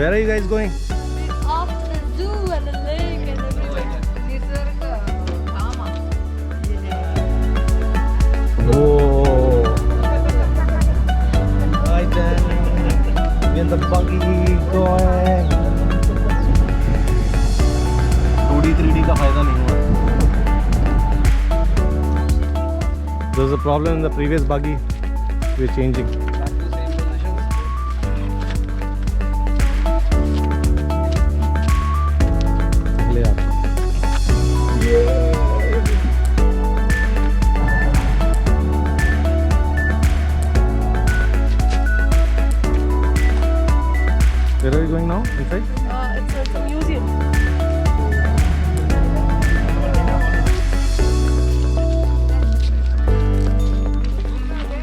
Where are you guys going? Off to the zoo and the lake and everywhere. Nisarga Dhama. Oh. Hi then. We're in the buggy going. 2D 3D का फायदा नहीं हुआ. There was a problem in the previous buggy. We're changing. Where are we going now? Inside? It's a museum.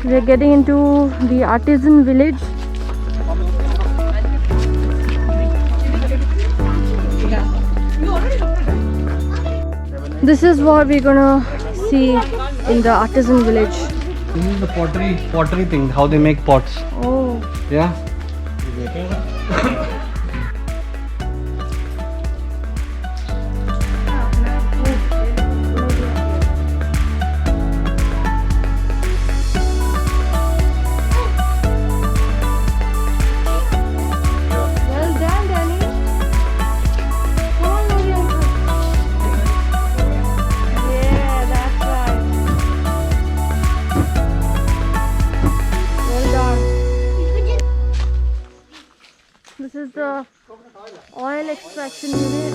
We're getting into the artisan village. This is what we're gonna see in the artisan village. This is the pottery thing, how they make pots. Oh. Yeah. Well done, Danny. Come on, Orion. Yeah, that's right. Well done. This is the oil extraction unit.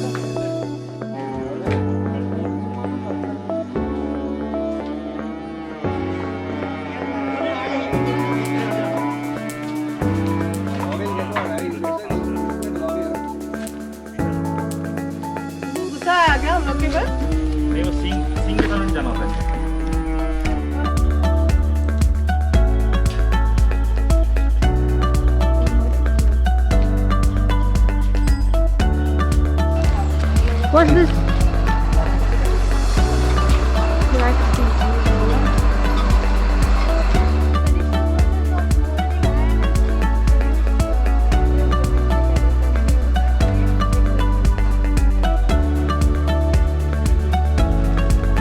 गुस्सा आ गया हम लोग के पास. नहीं वो सिंग के साथ जाना होता है. What's this? Black tea.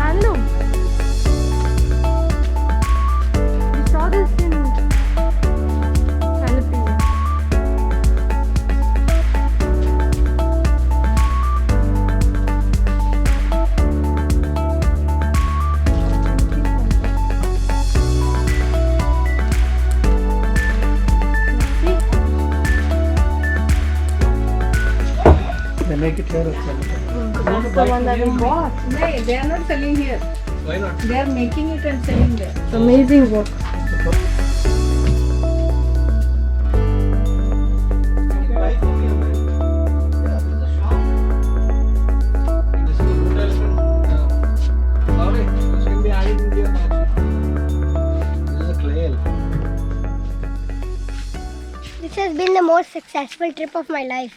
Handloom. We saw this in Philippines. They make it here itself. That's the one that we bought. No, they are not selling here. Why not? They are making it and selling there. It's amazing work. This has been the most successful trip of my life.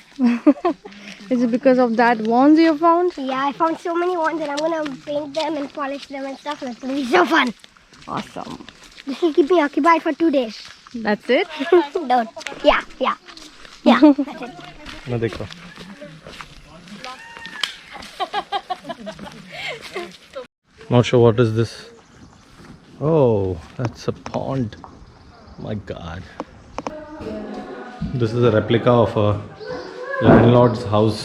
Is it because of that wands you found? Yeah, I found so many ones and I'm gonna paint them and polish them and stuff. It's gonna be so fun. Awesome. This will keep me occupied for 2 days. That's it? Don't. Yeah. That's it. मैं देख रहा हूँ. Not sure what is this. Oh, that's a pond. My God. This is a replica of a landlord's house.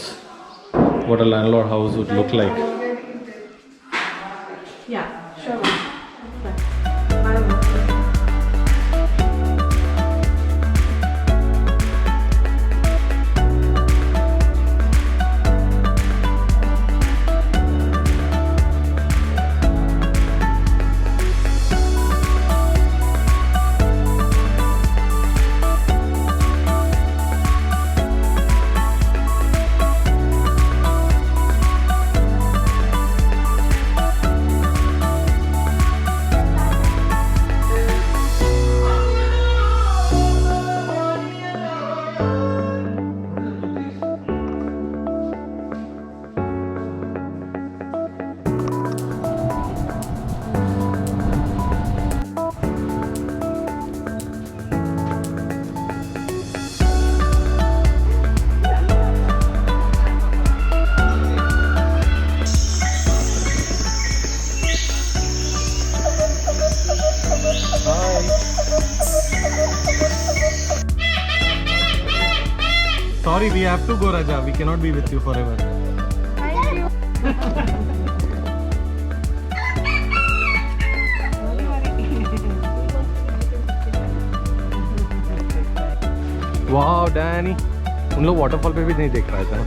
What a landlord house would look like. Yeah, sure. Sorry, we have to go, Raja. We cannot be with you forever. Thank you. Wow, Danny. उन लोग waterfall पे भी नहीं देख पाए थे ना.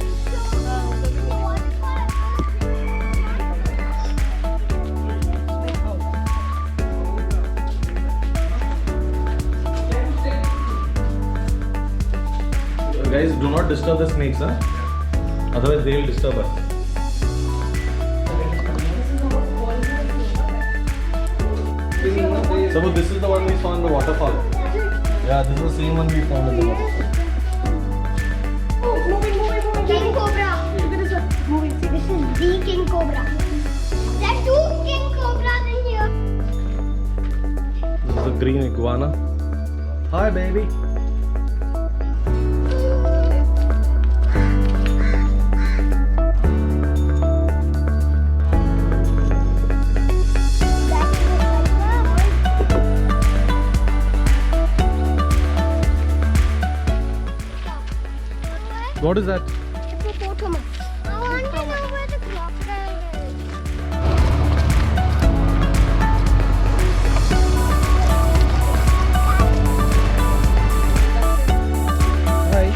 Guys, do not disturb the snakes, huh? Otherwise they will disturb us. So this is the one we saw in the waterfall. Yeah, this is the same one we found in the waterfall. King Cobra. Look at this one. Moving. See, this is the King Cobra. There are 2 King Cobras in here. This is a green iguana. Hi, baby. What is that? Hippopotamus. I want to know where the crocodile is. Hi.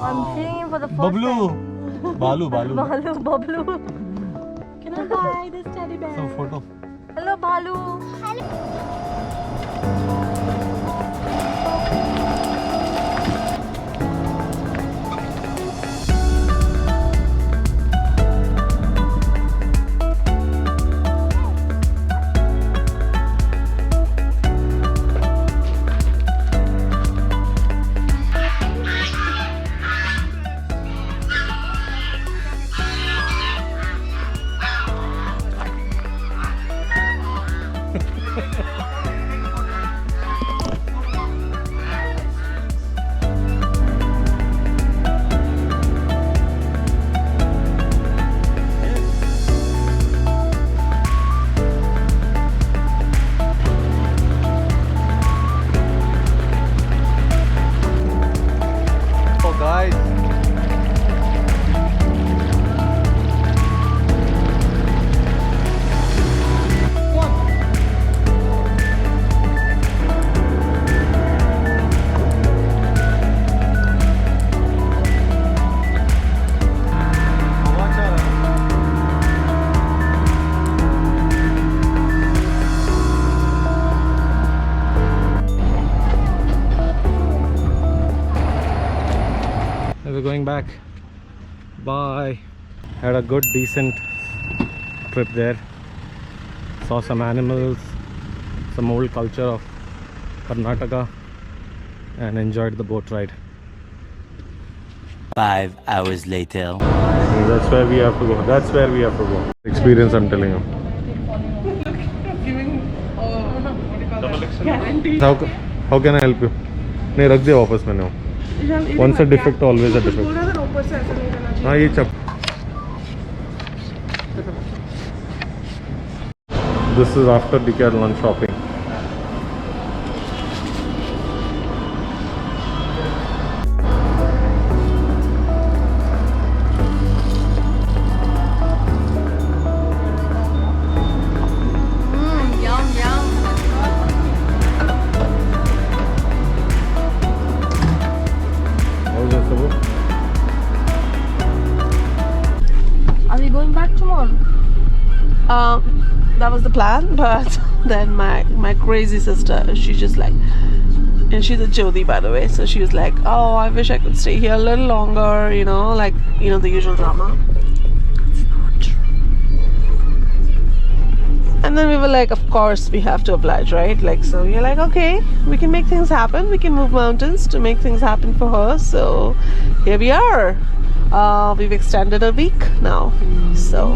I'm seeing him for the first Bablu. time. Balu. Bablu. Can I buy this teddy bear? So photo. Hello, Balu. Guys. We're going back. Bye. Had a good, decent trip there. Saw some animals, some old culture of Karnataka, and enjoyed the boat ride. 5 hours later. That's where we have to go. That's where we have to go. Experience, I'm telling you. How can I help you? नहीं रख दिया वापस मैंने वो. Once a defect, always a defect. हाँ ये चप. This is after Decathlon shopping. Yum, yum. How's this about? Are we going back tomorrow? That was the plan, but then my crazy sister, she just like, and she's a Jyoti by the way, so she was like, oh, I wish I could stay here a little longer, you know, like, you know, the usual drama. It's not true. And then we were like, of course we have to oblige, right? Like, so you're like, okay, we can make things happen, we can move mountains to make things happen for her, so here we are. We've extended a week now, so